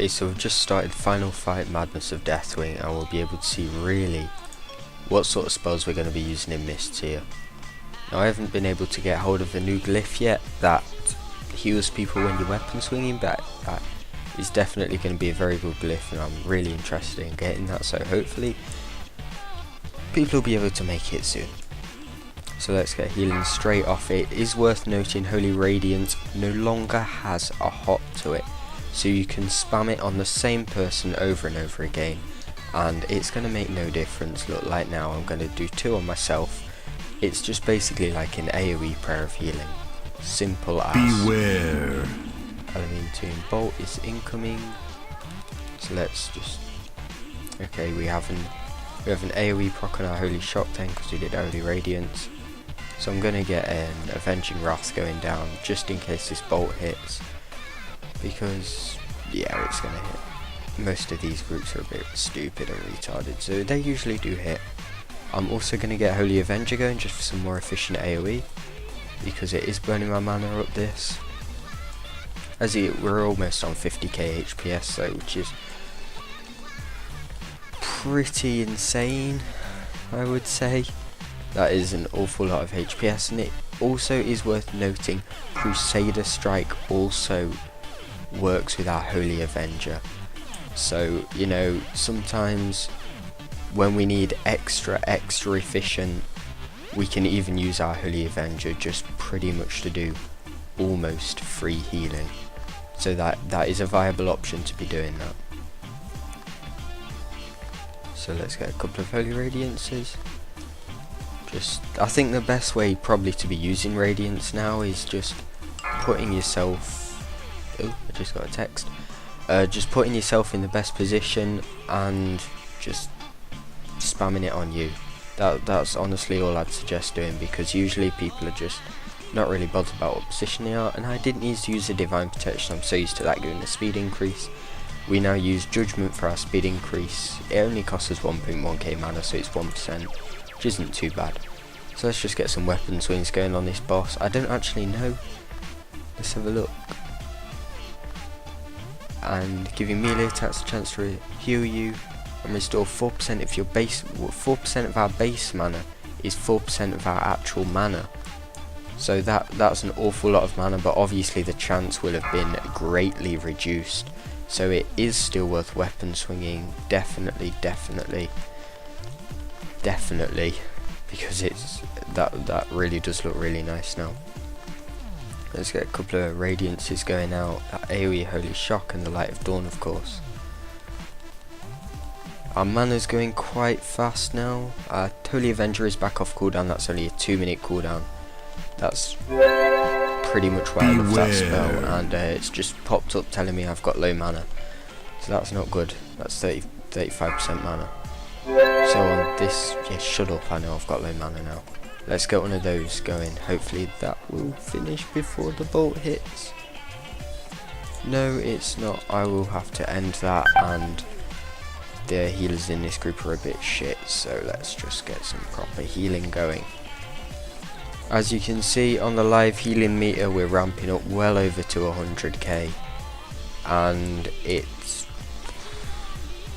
Okay, so we've just started Final Fight Madness of Deathwing, and we'll be able to see really what sort of spells we're going to be using in Mists here. Now, I haven't been able to get hold of the new glyph yet that heals people when you're weapon swinging, but that is definitely going to be a very good glyph, and I'm really interested in getting that, so hopefully people will be able to make it soon. So let's get healing straight off. It is worth noting Holy Radiance no longer has a hot to it, so you can spam it on the same person over and over again, and it's going to make no difference. Look, like now I'm going to do 2 on myself. It's just basically like an AoE prayer of healing. Simple as beware. Elemental Bolt is incoming. So let's just, okay, we have an AoE proc on our Holy Shock then because we did Holy Radiance. So I'm going to get an Avenging Wrath going down just in case this bolt hits, because yeah, it's going to hit. Most of these groups are a bit stupid and retarded, so they usually do hit. I'm also going to get Holy Avenger going just for some more efficient AoE, because it is burning my mana up this. We're almost on 50k HPS, so which is pretty insane, I would say. That is an awful lot of HPS, and it also is worth noting Crusader Strike also works with our Holy Avenger. So, you know, sometimes when we need extra efficient, we can even use our Holy Avenger just pretty much to do almost free healing. So that is a viable option to be doing that. So let's get a couple of Holy Radiances. I think the best way probably to be using Radiance now is just putting yourself, oh, I just got a text, just putting yourself in the best position and just spamming it on you. That's honestly all I'd suggest doing, because usually people are just not really bothered about what position they are, and I didn't need to use a Divine Protection. I'm so used to that giving a speed increase. We now use Judgment for our speed increase. It only costs us 1.1k mana, so it's 1%, which isn't too bad. So let's just get some weapon swings going on this boss. I don't actually know. Let's have a look. And giving melee attacks a chance to heal you and restore 4% of your base. 4% of our base mana is 4% of our actual mana. So that's an awful lot of mana, but obviously the chance will have been greatly reduced. So it is still worth weapon swinging, definitely, because it's that really does look really nice now. Let's get a couple of Radiances going out, that AoE Holy Shock and the Light of Dawn, of course. Our mana's going quite fast now. Holy Avenger is back off cooldown, that's only a 2-minute cooldown. That's pretty much why I love that spell, and it's just popped up telling me I've got low mana, so that's not good. That's 35% mana. So on this, yeah, shut up, I know I've got low mana now. Let's get one of those going, hopefully that will finish before the bolt hits. No, it's not. I will have to end that, and the healers in this group are a bit shit, so let's just get some proper healing going. As you can see on the live healing meter, we're ramping up well over to 100k, and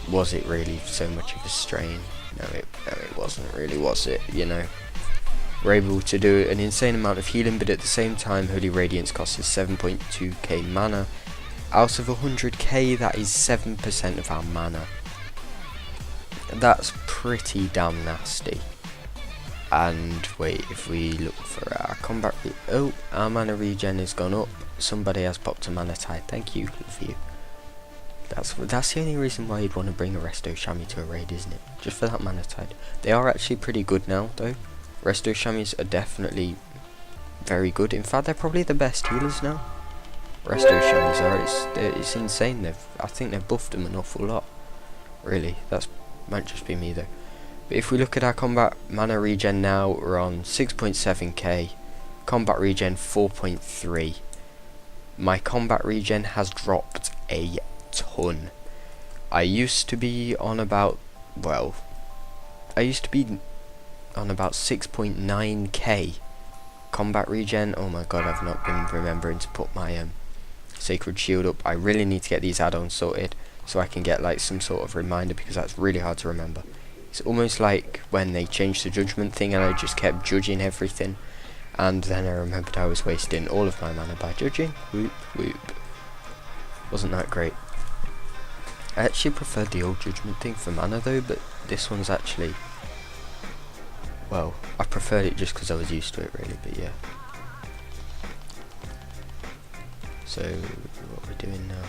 was it really so much of a strain? No, it wasn't really, was it? You know, we're able to do an insane amount of healing, but at the same time Holy Radiance costs us 7.2k mana. Out of 100k, that is 7% of our mana. That's pretty damn nasty. And wait, if we look for our combat, oh, our mana regen has gone up. Somebody has popped a mana tide. Thank you, love you. That's the only reason why you'd want to bring a Resto Chamois to a raid, isn't it? Just for that mana tide. They are actually pretty good now, though. Resto Chamois are definitely very good. In fact, they're probably the best healers now. Resto Chamois are. It's insane. I think they've buffed them an awful lot. Really, that might just be me though. But if we look at our combat mana regen now, we're on 6.7k, combat regen 4.3. My combat regen has dropped a ton. I used to be on about, well, 6.9k combat regen. Oh my god, I've not been remembering to put my Sacred Shield up. I really need to get these add-ons sorted so I can get like some sort of reminder, because that's really hard to remember. It's almost like when they changed the judgment thing and I just kept judging everything, and then I remembered I was wasting all of my mana by judging. Whoop whoop. Wasn't that great. I actually preferred the old judgment thing for mana though, but this one's actually, well, I preferred it just because I was used to it really, but yeah. So, what we're doing now.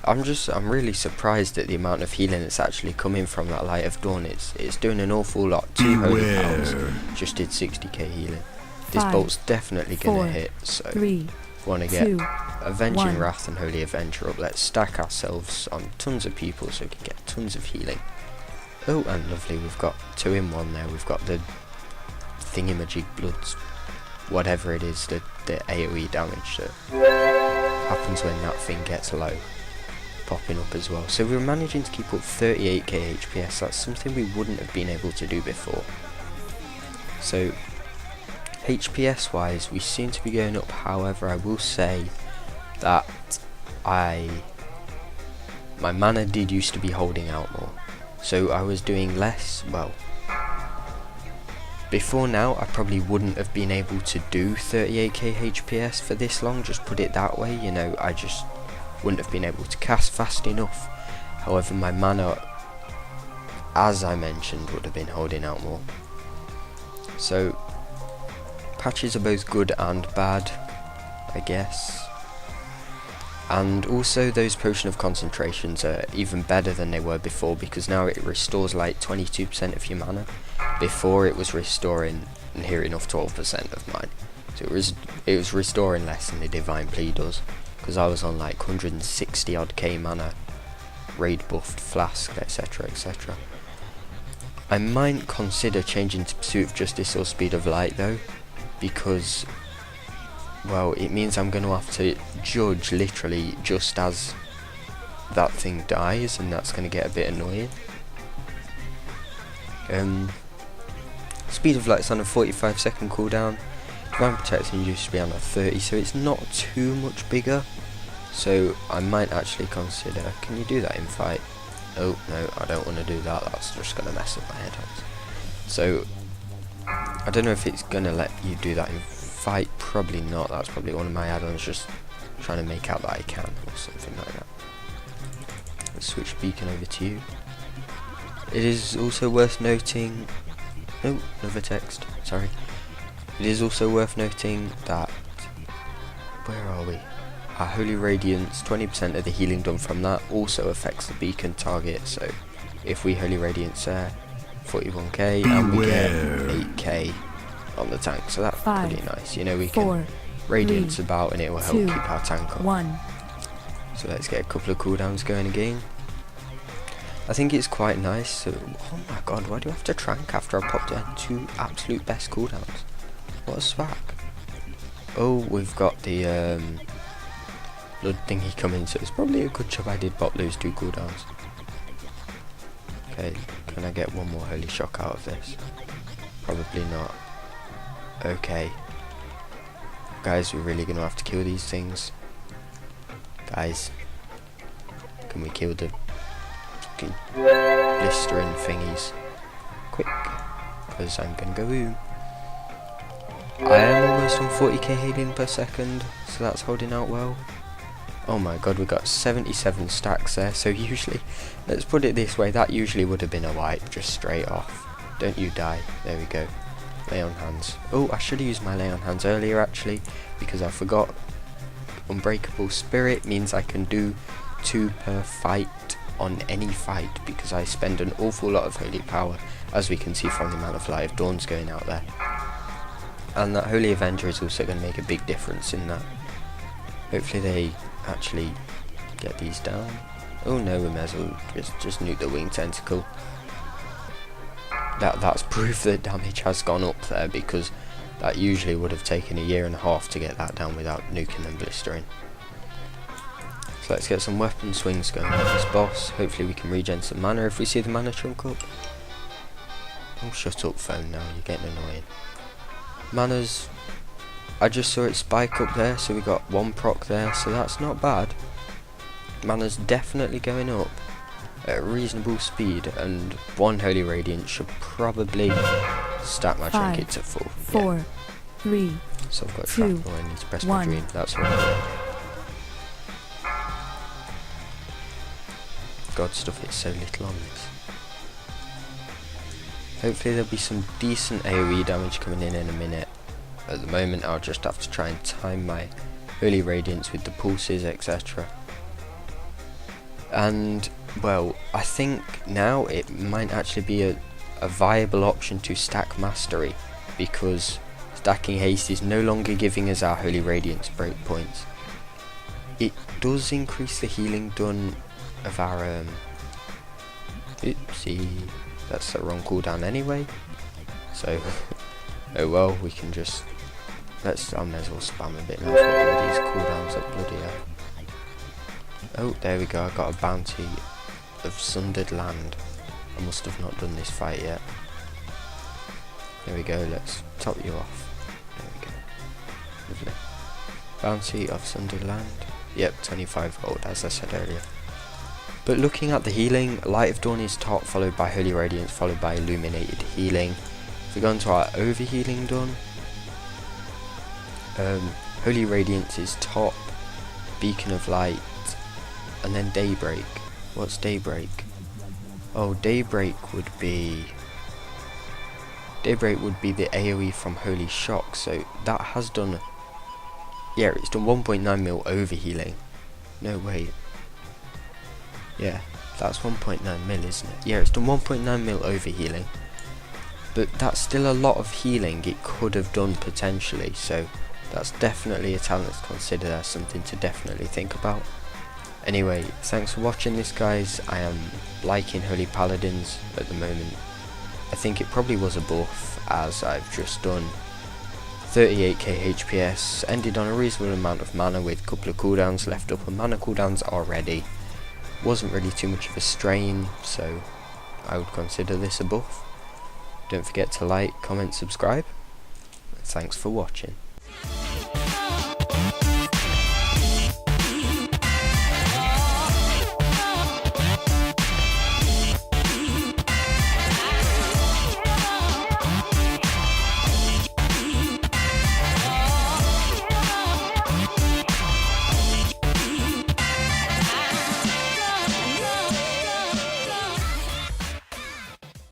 I'm really surprised at the amount of healing that's actually coming from that Light of Dawn. It's doing an awful lot. 2 holy powers just did 60k healing. This bolt's definitely gonna hit, so want to get Avenging Wrath and Holy Avenger up. Let's stack ourselves on tons of people so we can get tons of healing. Oh, and lovely, we've got 2 in 1 there. We've got the thingamajig bloods, whatever it is, the AoE damage that happens when that thing gets low, popping up as well. So we're managing to keep up 38k HPS. That's something we wouldn't have been able to do before. So HPS wise, we seem to be going up. However, I will say that my mana did used to be holding out more, so I was doing less. Well, before now I probably wouldn't have been able to do 38k HPS for this long, just put it that way, you know. I just wouldn't have been able to cast fast enough. However, my mana, as I mentioned, would have been holding out more. So patches are both good and bad, I guess. And also those Potion of Concentrations are even better than they were before, because now it restores like 22% of your mana. Before it was restoring near enough 12% of mine. So it was restoring less than the Divine Plea does, because I was on like 160 odd k mana, raid buffed flask, etc, etc. I might consider changing to Pursuit of Justice or Speed of Light though, because, well, it means I'm going to have to judge literally just as that thing dies, and that's going to get a bit annoying. Speed of Light's on a 45-second cooldown. Divine Protection used to be on a 30, so it's not too much bigger. So I might actually consider, can you do that in fight? Oh no, I don't want to do that, that's just going to mess up my head. So I don't know if it's going to let you do that in fight, probably not. That's probably one of my add-ons just trying to make out that I can, or something like that. Let's switch beacon over to you. It is also worth noting, oh, another text, sorry. It is also worth noting that, where are we? Our Holy Radiance, 20% of the healing done from that also affects the beacon target, so if we Holy Radiance there, 41k, and we get 8k on the tank, so that's pretty nice. You know, we can Radiance about and it will help keep our tank on. So let's get a couple of cooldowns going again. I think it's quite nice. So, oh my god, why do I have to trank after I popped down 2 absolute best cooldowns? What a swag. Oh, we've got the blood thingy coming, so it's probably a good job I did bot lose 2 cooldowns. Okay, can I get one more Holy Shock out of this? Probably not. Okay. Guys, we're really gonna have to kill these things. Guys, can we kill the fucking blistering thingies quick? Because I'm gonna go boom. I am almost on 40k healing per second, so that's holding out well. Oh my god, we got 77 stacks there, so usually, let's put it this way, that usually would have been a wipe, just straight off. Don't you die. There we go. Lay on hands. Oh, I should have used my lay on hands earlier actually, because I forgot. Unbreakable Spirit means I can do 2 per fight on any fight, because I spend an awful lot of holy power, as we can see from the amount of Light of Dawn's going out there. And that Holy Avenger is also going to make a big difference in that. Hopefully they actually get these down. Oh no, we may as well just nuke the wing tentacle. That's proof that damage has gone up there, because that usually would have taken a year and a half to get that down without nuking and blistering. So let's get some weapon swings going on this boss. Hopefully we can regen some mana if we see the mana chunk up. Oh, shut up phone now, you're getting annoying. Mana's I just saw it spike up there, so we got 1 proc there, so that's not bad. Mana's definitely going up at a reasonable speed, and 1 Holy Radiant should probably stack my trinket to full. 4, 3, so I've got 2, shrapnel, I need to press my dream, that's all. God, stuff hits so little on this. Hopefully there'll be some decent AoE damage coming in a minute. At the moment I'll just have to try and time my Holy Radiance with the pulses, etc. And, well, I think now it might actually be a viable option to stack Mastery, because stacking Haste is no longer giving us our Holy Radiance breakpoints. It does increase the healing done of our, oopsie, that's the wrong cooldown anyway, so, oh well, we can just, I may as well spam a bit now, these cooldowns are bloody hell. Oh, there we go, I got a bounty of Sundered Land. I must have not done this fight yet. There we go, let's top you off. There we go. Lovely. Bounty of Sundered Land. Yep, 25 gold, as I said earlier. But looking at the healing, Light of Dawn is top, followed by Holy Radiance, followed by Illuminated Healing. If we go into our overhealing done, Holy Radiance is top, Beacon of Light, and then Daybreak. What's Daybreak? Oh, Daybreak would be the AoE from Holy Shock, so that has done, yeah, it's done 1.9 mil overhealing. No, wait. Yeah, that's 1.9 mil, isn't it? Yeah, it's done 1.9 mil overhealing. But that's still a lot of healing it could have done potentially, so that's definitely a talent to consider, as something to definitely think about. Anyway, thanks for watching this, guys. I am liking Holy Paladins at the moment. I think it probably was a buff, as I've just done 38k HPS, ended on a reasonable amount of mana with a couple of cooldowns left up, and mana cooldowns already. Wasn't really too much of a strain, so I would consider this a buff. Don't forget to like, comment, subscribe. Thanks for watching.